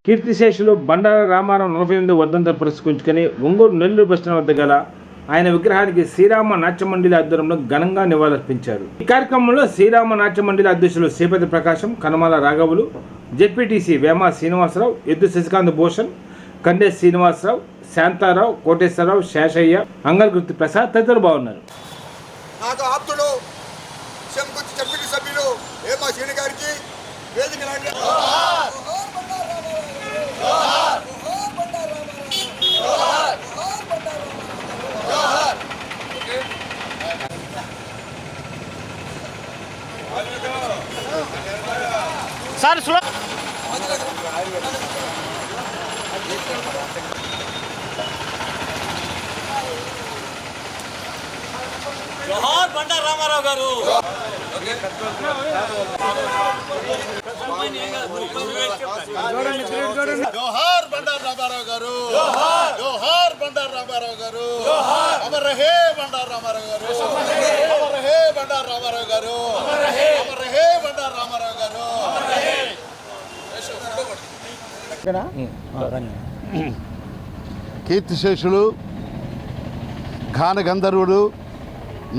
కీర్తిశేషులు బండారు రామారావు 48వ వర్ధంతిని పురస్కరించుకొని ఒంగోలు నెల్లూరు బస్టాండ్ వద్ద గల ఆయన విగ్రహానికి శ్రీరామ నాట్య మండలి ఆధ్వర్యంలో ఘనంగా నివాళులర్పించారు. ఈ కార్యక్రమంలో శ్రీరామ నాట్య మండలి అధ్యక్షులు శ్రీపతి ప్రకాశం, కనమాల రాఘవులు, జెడ్పీటీసీ వేమ శ్రీనివాసరావు, ఎద్దు శశికాంత్ భూషణ్, కండే శ్రీనివాసరావు, శాంతారావు, కోటేశ్వరరావు, శేషయ్య, అంగల్గుర్తి ప్రసాద్ తదితరులు బాగున్నారు. నాకు ఆప్తుడు జెడ్పీటీ సభ్యులు వేమ శ్రీని గారికి వేదిక సార్ జోహార్ బండారు రామారావు గారు. జోహార్ బండారు రామారావు గారు. జోహార్ బండారు రామారావు గారు. అమర్ రహే బండారు రామారావు గారు. అమర్ రహే బండారు రామారావు గారు. అమర్ రహే బండారు రామారావు గారు. కీర్తిశేషులు, గానగంధర్వుడు,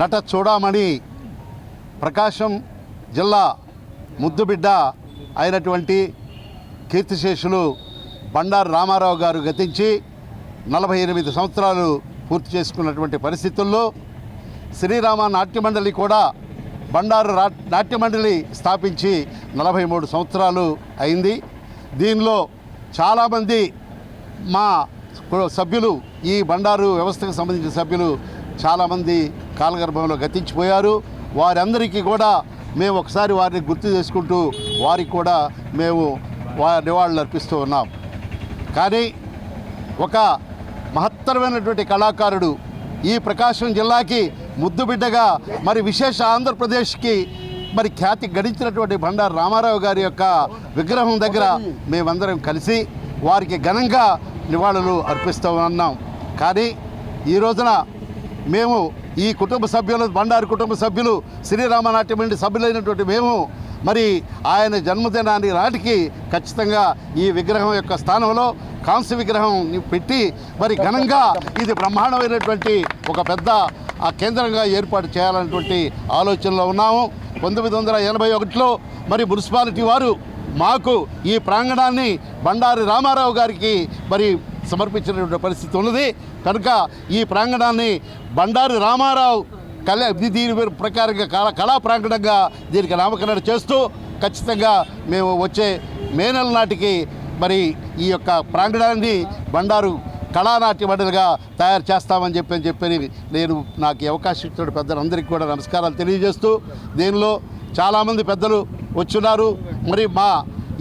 నట చూడామణి, ప్రకాశం జిల్లా ముద్దుబిడ్డ అయినటువంటి కీర్తిశేషులు బండారు రామారావు గారు గతించి 48 సంవత్సరాలు పూర్తి చేసుకున్నటువంటి పరిస్థితుల్లో శ్రీరామ నాట్యమండలి కూడా బండారు నాట్యమండలి స్థాపించి 43 సంవత్సరాలు అయింది. దీనిలో చాలామంది మా సభ్యులు, ఈ బండారు వ్యవస్థకు సంబంధించిన సభ్యులు చాలామంది కాలగర్భంలో గతించిపోయారు. వారందరికీ కూడా మేము ఒకసారి వారిని గుర్తు చేసుకుంటూ వారికి కూడా మేము నివాళులు అర్పిస్తూ ఉన్నాం. కానీ ఒక మహత్తరమైనటువంటి కళాకారుడు, ఈ ప్రకాశం జిల్లాకి ముద్దుబిడ్డగా మరి విశేష ఆంధ్రప్రదేశ్కి మరి ఖ్యాతి గడించినటువంటి బండారు రామారావు గారి యొక్క విగ్రహం దగ్గర మేమందరం కలిసి వారికి ఘనంగా నివాళులు అర్పిస్తూ ఉన్నాం. కానీ ఈ రోజున మేము ఈ కుటుంబ సభ్యులు, బండారు కుటుంబ సభ్యులు, శ్రీరామ నాట్యమండలి సభ్యులైనటువంటి మేము మరి ఆయన జన్మదినాన్ని నాటికి ఖచ్చితంగా ఈ విగ్రహం యొక్క స్థానంలో కాంస్య విగ్రహం పెట్టి మరి ఘనంగా ఇది బ్రహ్మాండమైనటువంటి ఒక పెద్ద కేంద్రంగా ఏర్పాటు చేయాలన్నటువంటి ఆలోచనలో ఉన్నాము. 1981లో మరి మున్సిపాలిటీ వారు మాకు ఈ ప్రాంగణాన్ని బండారు రామారావు గారికి మరి సమర్పించినటువంటి పరిస్థితి ఉన్నది. కనుక ఈ ప్రాంగణాన్ని బండారు రామారావు దీని ప్రకారంగా కళా ప్రాంగణంగా దీనికి నామకరణ చేస్తూ ఖచ్చితంగా మేము వచ్చే మే నెల నాటికి మరి ఈ యొక్క ప్రాంగణాన్ని బండారు కళానాట్య మండలిగా తయారు చేస్తామని చెప్పి నేను నాకు ఈ అవకాశం ఇచ్చిన పెద్దలందరికీ కూడా నమస్కారాలు తెలియజేస్తూ, దీనిలో చాలామంది పెద్దలు వచ్చున్నారు. మరి మా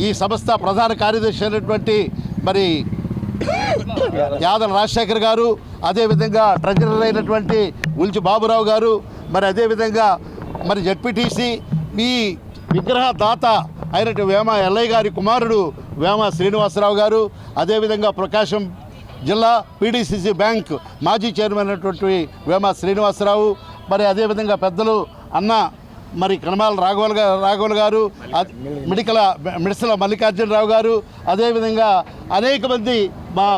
ఈ సంస్థ ప్రధాన కార్యదర్శి అయినటువంటి మరి యాదల రాజశేఖర్ గారు, అదేవిధంగా ట్రెజరర్ అయినటువంటి ఉల్చి బాబురావు గారు, మరి అదేవిధంగా మరి జెడ్పీటీసీ ఈ విగ్రహ దాత అయినటువంటి వేమ ఎల్లయ్య గారి కుమారుడు వేమ శ్రీనివాసరావు గారు, అదేవిధంగా ప్రకాశం జిల్లా పీడీసీసీ బ్యాంక్ మాజీ చైర్మన్ అయినటువంటి వేమ శ్రీనివాసరావు, మరి అదేవిధంగా పెద్దలు అన్న మరి కనమాల రాఘవులు గారు, మిడిసల మల్లికార్జునరావు గారు, అదేవిధంగా అనేక మంది మా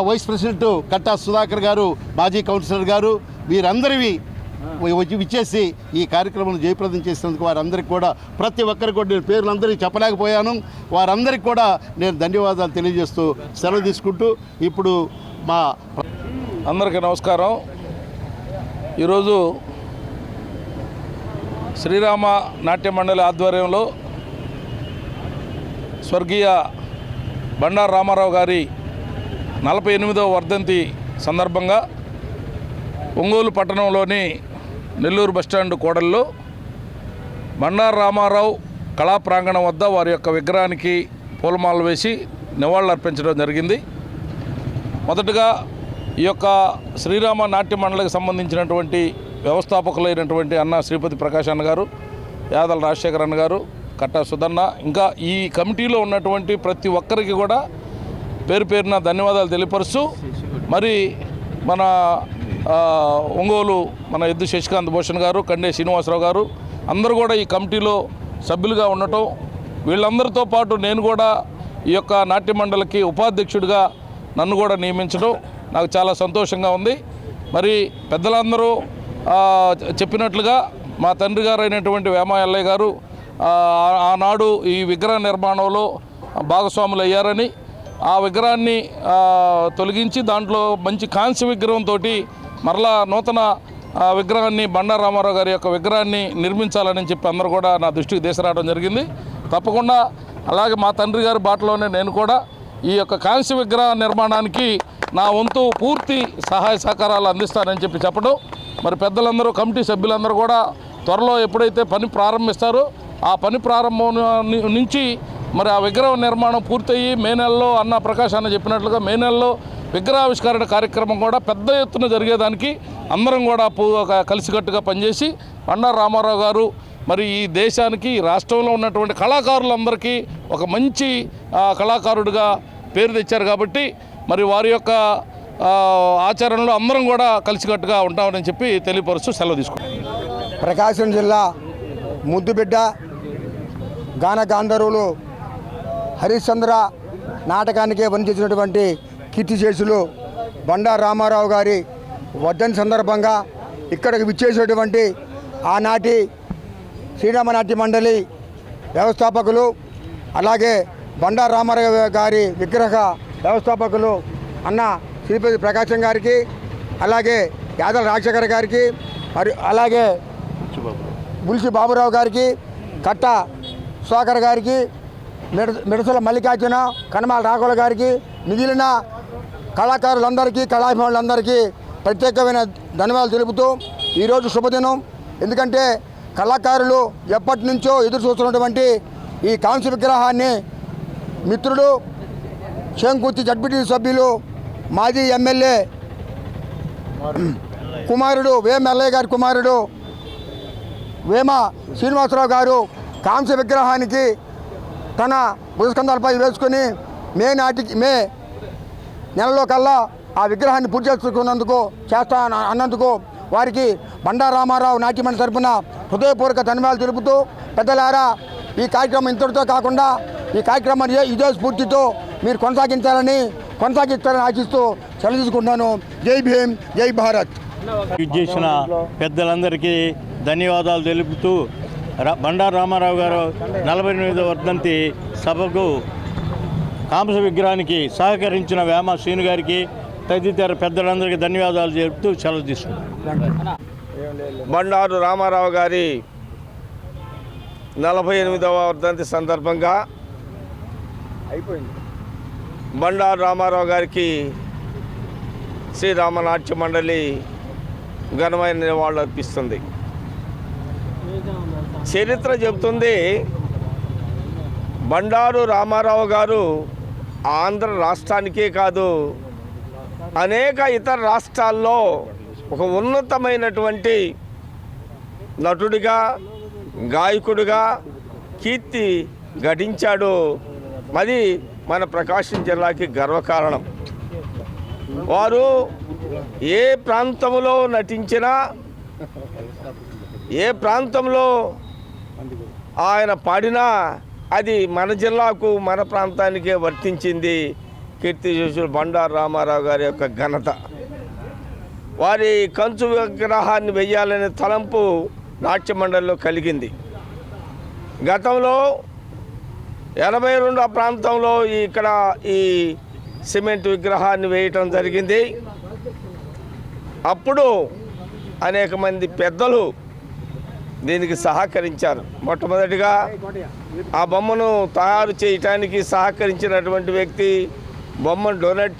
వైస్ ప్రెసిడెంట్ కట్టా సుధాకర్ గారు, మాజీ కౌన్సిలర్ గారు, వీరందరివి విచ్చేసి ఈ కార్యక్రమం జయప్రదం చేసినందుకు వారందరికీ కూడా ప్రతి ఒక్కరికి కూడా నేను పేర్లందరికీ చెప్పలేకపోయాను. వారందరికీ కూడా నేను ధన్యవాదాలు తెలియజేస్తూ సెలవు తీసుకుంటూ ఇప్పుడు మా అందరికీ నమస్కారం. ఈరోజు శ్రీరామ నాట్య మండలి ఆధ్వర్యంలో స్వర్గీయ బండారు రామారావు గారి 48వ వర్ధంతి సందర్భంగా ఒంగోలు పట్టణంలోని నెల్లూరు బస్టాండ్ కూడలిలో బండారు రామారావు కళా ప్రాంగణం వద్ద వారి యొక్క విగ్రహానికి పూలమాలలు వేసి నివాళులు అర్పించడం జరిగింది. మొదటగా ఈ యొక్క శ్రీరామ నాట్య మండలికి సంబంధించినటువంటి వ్యవస్థాపకులైనటువంటి అన్న శ్రీపతి ప్రకాశ్ అన్న గారు, యాదల రాజశేఖర్ అన్న గారు, కట్టా సుధన్న, ఇంకా ఈ కమిటీలో ఉన్నటువంటి ప్రతి ఒక్కరికి కూడా పేరు పేరున ధన్యవాదాలు తెలియపరుస్తూ, మరి మన ఒంగోలు మన ఎద్దు శశికాంత్ భూషణ్ గారు, కండే శ్రీనివాసరావు గారు అందరూ కూడా ఈ కమిటీలో సభ్యులుగా ఉండటం వీళ్ళందరితో పాటు నేను కూడా ఈ యొక్క నాట్య మండలికి ఉపాధ్యక్షుడిగా నన్ను కూడా నియమించడం నాకు చాలా సంతోషంగా ఉంది. మరి పెద్దలందరూ చెప్పినట్లుగా మా తండ్రి గారు అయినటువంటి వేమ ఎల్లయ్య గారు ఆనాడు ఈ విగ్రహ నిర్మాణంలో భాగస్వాములు అయ్యారని, ఆ విగ్రహాన్ని తొలగించి దాంట్లో మంచి కాంస్య విగ్రహంతో మరలా నూతన విగ్రహాన్ని బండారు రామారావు గారి యొక్క విగ్రహాన్ని నిర్మించాలని చెప్పి అందరూ కూడా నా దృష్టికి తీసుకురావడం జరిగింది. తప్పకుండా అలాగే మా తండ్రి గారి బాటలోనే నేను కూడా ఈ యొక్క కాంస్య విగ్రహ నిర్మాణానికి నా వంతు పూర్తి సహాయ సహకారాలు అందిస్తానని చెప్పి చెప్పడం, మరి పెద్దలందరూ కమిటీ సభ్యులందరూ కూడా త్వరలో ఎప్పుడైతే పని ప్రారంభిస్తారో ఆ పని ప్రారంభం నుంచి మరి ఆ విగ్రహ నిర్మాణం పూర్తయ్యి మే నెలలో అన్న ప్రకాష్ అన్న చెప్పినట్లుగా మే నెలలో విగ్రహావిష్కరణ కార్యక్రమం కూడా పెద్ద ఎత్తున జరిగేదానికి అందరం కూడా కలిసికట్టుగా పనిచేసి బండారు రామారావు గారు మరి ఈ దేశానికి రాష్ట్రంలో ఉన్నటువంటి కళాకారులందరికీ ఒక మంచి కళాకారుడిగా పేరు తెచ్చారు. కాబట్టి మరి వారి యొక్క ఆచరణలో అందరం కూడా కలిసికట్టుగా ఉంటామని చెప్పి తెలియపరుస్తూ సెలవు తీసుకుంటాం. ప్రకాశం జిల్లా ముద్దుబిడ్డ గాన గాంధర్వులు హరిశ్చంద్ర నాటకానికే వరించినటువంటి కీర్తిశేషులు బండారు రామారావు గారి వర్ధంతి సందర్భంగా ఇక్కడికి విచ్చేసినటువంటి ఆనాటి శ్రీరామ నాట్య మండలి వ్యవస్థాపకులు, అలాగే బండారు రామారావు గారి విగ్రహ వ్యవస్థాపకులు అన్న శ్రీపతి ప్రకాశం గారికి, అలాగే యాదల రాజశేఖర్ గారికి, మరి అలాగే బుల్సి బాబురావు గారికి, కట్ట సుధాకర్ గారికి, మిడసల మల్లికార్జున, కనమాల రాఘవుల గారికి, మిగిలిన కళాకారులందరికీ కళాభిమానులందరికీ ప్రత్యేకమైన ధన్యవాదాలు తెలుపుతూ ఈరోజు శుభదినం. ఎందుకంటే కళాకారులు ఎప్పటి నుంచో ఎదురు చూస్తున్నటువంటి ఈ కాంస్య విగ్రహాన్ని మిత్రుడు శంకుర్తి జడ్పీటీ సభ్యులు మాజీ ఎమ్మెల్యే కుమారుడు వేమ ఎల్లయ్య గారి కుమారుడు వేమ శ్రీనివాసరావు గారు కాంస్య విగ్రహానికి తన భుజస్కంధాలపై వేసుకుని మే నెలలో కల్లా ఆ విగ్రహాన్ని పూర్తి అన్నందుకు వారికి బండారు రామారావు నాట్యమండలి తరపున హృదయపూర్వక ధన్యవాదాలు తెలుపుతూ, పెద్దలారా ఈ కార్యక్రమం ఇంతటితో కాకుండా ఈ కార్యక్రమాన్ని ఇదే స్ఫూర్తితో మీరు కొనసాగిస్తారని ఆశిస్తూ సెలవు తీసుకుంటున్నాను. జై భీమ్, జై భారత్. చేసిన పెద్దలందరికీ ధన్యవాదాలు తెలుపుతూ బండారు రామారావు గారు 48వ వర్ధంతి సభకు కాంస్య విగ్రహానికి సహకరించిన వేమ శ్రీను గారికి తదితర పెద్దలందరికీ ధన్యవాదాలు చెబుతూ సెలవు తీసుకుంటాం. బండారు రామారావు గారి 48వ వర్ధంతి సందర్భంగా బండారు రామారావు గారికి శ్రీరామ నాట్య మండలి ఘనమైన నివాళులు అర్పిస్తుంది. చరిత్ర చెబుతుంది, బండారు రామారావు గారు ఆంధ్ర రాష్ట్రానికే కాదు అనేక ఇతర రాష్ట్రాల్లో ఒక ఉన్నతమైనటువంటి నటుడిగా, గాయకుడిగా కీర్తి గడించాడు. అది మన ప్రకాశం జిల్లాకి గర్వకారణం. వారు ఏ ప్రాంతంలో నటించినా, ఏ ప్రాంతంలో ఆయన పాడినా అది మన జిల్లాకు, మన ప్రాంతానికే వర్తించింది. కీర్తిశేషులు బండారు రామారావు గారి యొక్క ఘనత. వారి కంచు విగ్రహాన్ని వెయ్యాలనే తలంపు నాట్య మండలిలో కలిగింది. గతంలో 82 ఆ ప్రాంతంలో ఇక్కడ ఈ సిమెంట్ విగ్రహాన్ని వేయటం జరిగింది. అప్పుడు అనేక మంది పెద్దలు దీనికి సహకరించారు. మొట్టమొదటిగా ఆ బొమ్మను తయారు చేయటానికి సహకరించినటువంటి వ్యక్తి, బొమ్మను డొనేట్